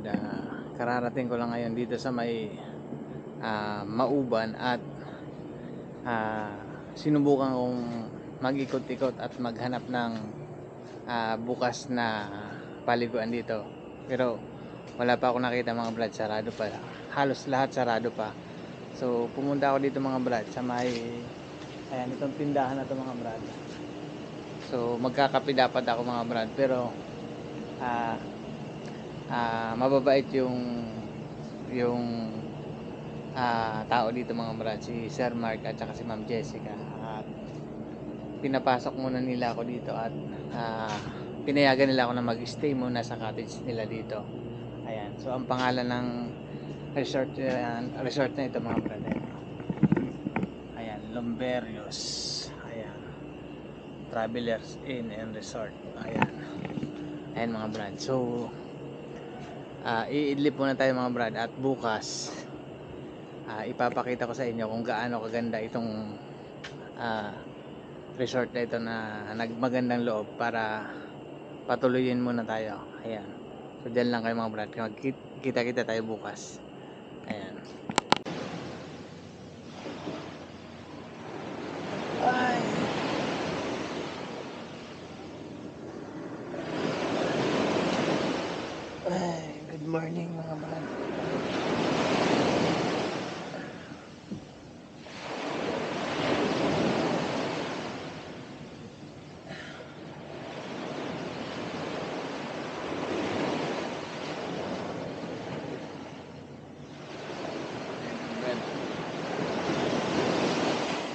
brad, kararating ko lang ngayon dito sa may Mauban at sinubukan kong mag-ikot-ikot at maghanap ng bukas na paliguan dito, pero wala pa ako nakita mga brad, sarado pa, halos lahat sarado pa. So pumunta ako dito mga brad sa may, ayan, itong tindahan na to mga brad. So magkakape dapat ako mga brad, pero mababait yung tao dito mga brad, si Sir Mark at saka si Ma'am Jessica, at pinapasok muna nila ako dito at pinayagan nila ako na mag-stay muna sa cottage nila dito. Ayan, so ang pangalan ng resort na ito mga brad, ayan, Lomberios, ayan, Travelers Inn and Resort. Ayan mga brad, so iidlip muna tayo mga brad, at bukas ipapakita ko sa inyo kung gaano kaganda itong resort na ito, na nagmagandang loob, para patuloyin muna tayo. Ayan, so dyan lang kayo mga brad, kita tayo bukas. Ayan. Good morning mga brad.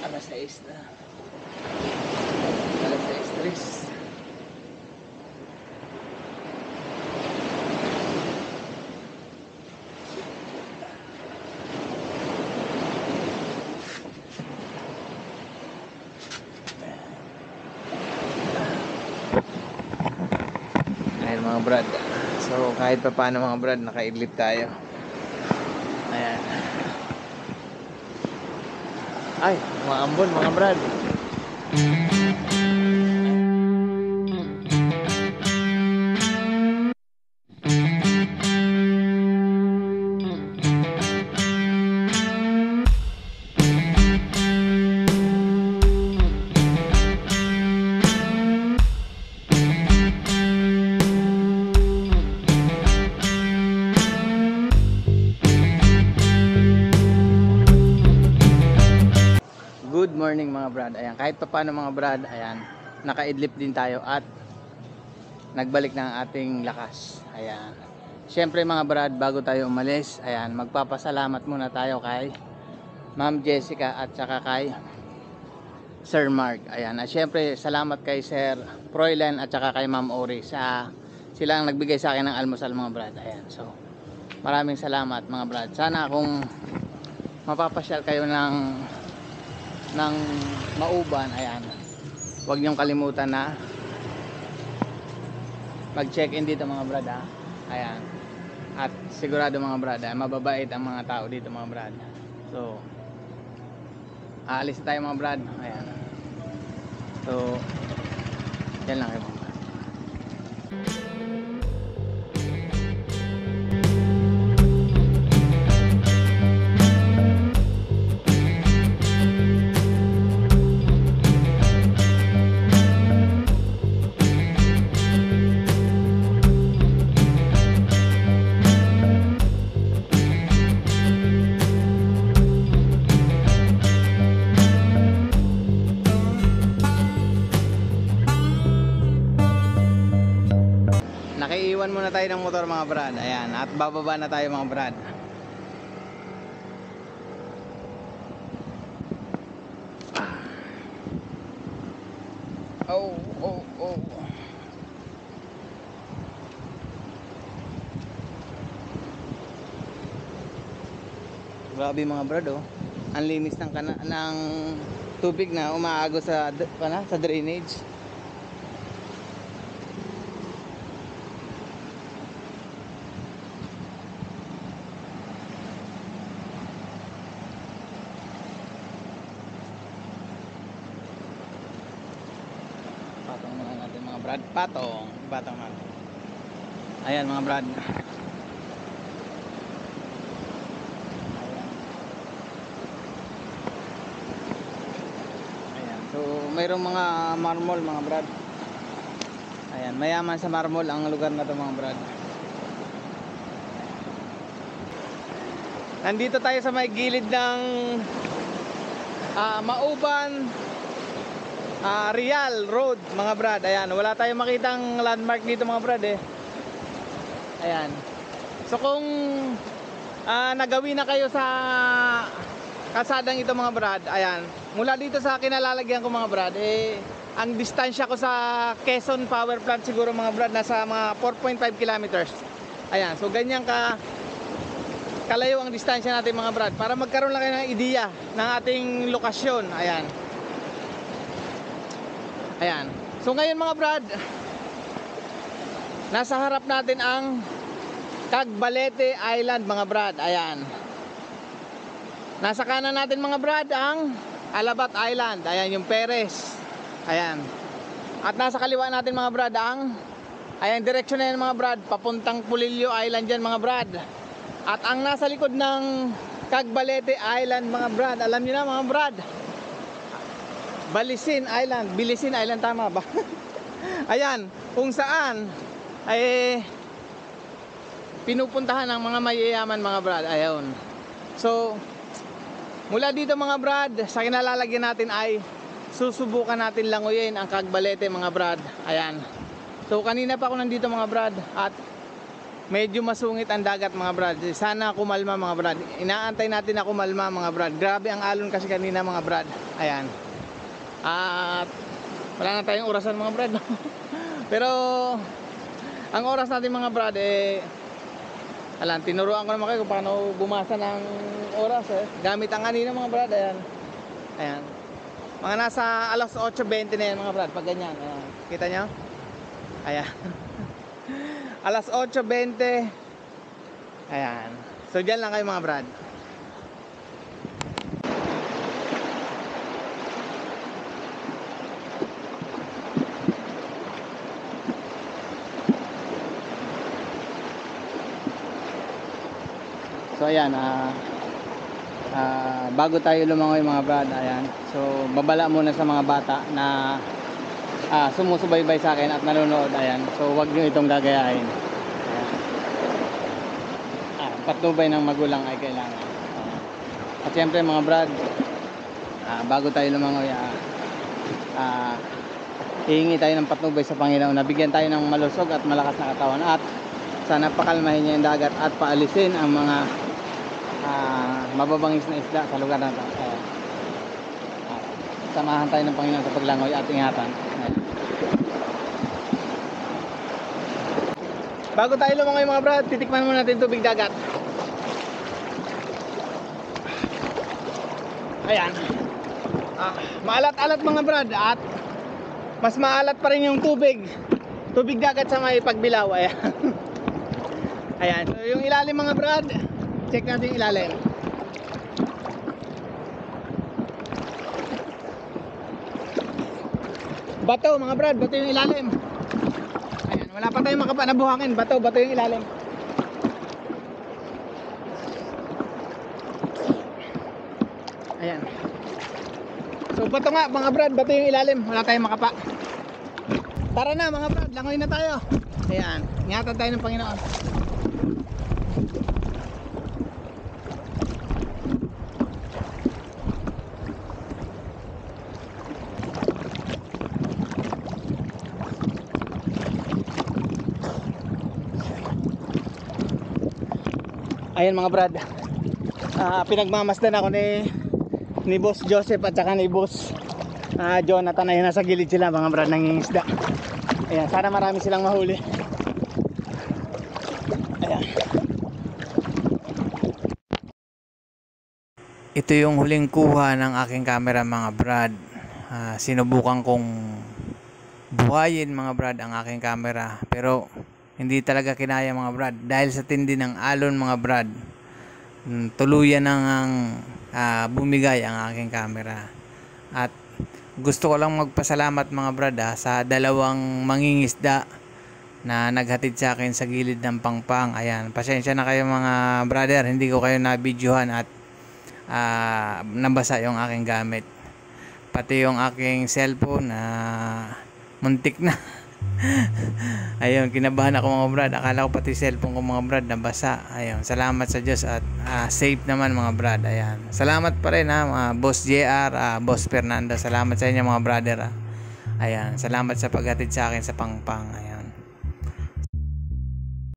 Alas 6 na. Alas 6:03. Ayan mga brad, so kahit pa paano mga brad, nakaidlip tayo. Ayan. Ay, mga ambon mga brad. Good morning mga brad. Ayan, kahit pa paano mga brad, ayan, nakaidlip din tayo at nagbalik na ang ating lakas. Ayan. Siyempre mga brad, bago tayo umalis, ayan, magpapasalamat muna tayo kay Ma'am Jessica at saka kay Sir Mark. Ayan, at siyempre salamat kay Sir Froilan at saka kay Ma'am Ori, sila ang nagbigay sa akin ng almusal mga brad. Ayan, so maraming salamat mga brad. Sana kung mapapasyal kayo ng Mauban, ayan, huwag niyong kalimutan na mag-check-in dito mga brad, ha? Ayan, at sigurado mga brad, mababait ang mga tao dito mga brad. So aalis na tayo mga brad. Ayan, so yan lang kayo mga brad. Nakiiwan muna tayo ng motor mga brad. Ayan, at bababa na tayo mga brad. Oh. Grabe mga brad, oh. Ang linis ng tubig na umaagos sa drainage. Patong muna natin mga brad, patong natin. Ayan mga brad, mayroong mga marmol mga brad. Ayan, mayaman sa marmol ang lugar na to mga brad. Nandito tayo sa may gilid ng Mauban Real Road mga brad. Ayan, wala tayong makitang landmark dito mga brad eh. Ayan. So kung nagawi na kayo sa kasadang ito mga brad, ayan, mula dito sa kinalalagyan ko mga brad, eh ang distansya ko sa Quezon Power Plant siguro mga brad nasa mga 4.5 kilometers. Ayan, so ganyan kalayo ang distansya natin mga brad, para magkaroon lang kayo ng ideya ng ating lokasyon. Ayan. Ayan. So ngayon mga brad, nasa harap natin ang Cagbalete Island mga brad. Ayan. Nasa kanan natin mga brad ang Alabat Island. Ayan yung Perez. Ayan. At nasa kaliwa natin mga brad ang, ayan, direksyon na yan mga brad, papuntang Pulilio Island yan mga brad. At ang nasa likod ng Cagbalete Island mga brad, alam niyo na mga brad, Bilisin Island tama ba? Ayan, kung saan ay pinupuntahan ng mga mayayaman mga brad. Ayun. So mula dito mga brad, sa kinalalagyan natin ay susubukan natin languyin ang Cagbalete mga brad. Ayan. So kanina pa ako nandito mga brad at medyo masungit ang dagat mga brad. Sana kumalma mga brad. Inaantay natin na kumalma mga brad. Grabe ang alon kasi kanina mga brad. Ayan. At wala na tayong orasan mga brad. Pero ang oras natin mga brad eh, alam, tinuruan ko naman kayo kung paano bumasa ng oras eh. Gamit ang kanina mga brad. Ayan. Ayan. Mga nasa alas 8:20 na yan mga brad. Pag ganyan. Ayan. Kita nyo? Ayan. Alas 8:20. Ayan. So dyan lang kayo mga brad. So ayan, bago tayo lumangoy mga brad, ayan. So babala muna sa mga bata na sumusubaybay sa akin at nanonood. Ayan. So wag niyo itong gagayahin. Ayan. Patnubay ng magulang ay kailangan. Ayan. At syempre mga brad, bago tayo lumangoy, hihingi tayo ng patnubay sa Panginoon na bigyan tayo ng malusog at malakas na katawan, at sana pakalmahin niya yung dagat at paalisin ang mga mababangis na isda sa lugar na ito. Samahan tayo ng Panginoon sa paglangoy at ingatan. Ayan. Bago tayo lumangoy mga brad, titikman muna natin tubig dagat. Ayan. Maalat-alat mga brad, at mas maalat pa rin yung tubig dagat sa may Pagbilao. Ayan. Ayan. So yung ilalim mga brad, check natin yung ilalim. Bato mga brad, bato yung ilalim. Ayan, wala pa tayong makapanabuhangin. Bato yung ilalim. Ayan. So bato nga mga brad, bato yung ilalim. Wala tayong makapa. Tara na mga brad, langoy na tayo. Ayan, ingatan tayo ng Panginoon. Ayan mga brad, pinagmamasdan ako ni Boss Joseph at saka ni Boss Jonathan. Ayun, nasa gilid sila mga brad, nangingisda. Ayan, sana marami silang mahuli. Ayan. Ito yung huling kuha ng aking camera mga brad. Sinubukan kong buhayin mga brad ang aking camera, pero hindi talaga kinaya mga brad dahil sa tindi ng alon mga brad. Tuluyan nang bumigay ang aking camera. At gusto ko lang magpasalamat mga brad sa dalawang mangingisda na naghatid sa akin sa gilid ng Pangpang. Ayan, pasensya na kayo mga brother, hindi ko kayo na-videohan at nabasa yung aking gamit. Pati yung aking cellphone na muntik na. Ayun, kinabahan ako mga brad. Akala ko pati cellphone ko mga brad nabasa. Ayun, salamat sa Diyos at safe naman mga brad. Ayan. Salamat pa rin mga Boss JR, Boss Fernando. Salamat sa inyo mga brother. Ayan, salamat sa paghatid sa akin sa Pangpang. Ayan.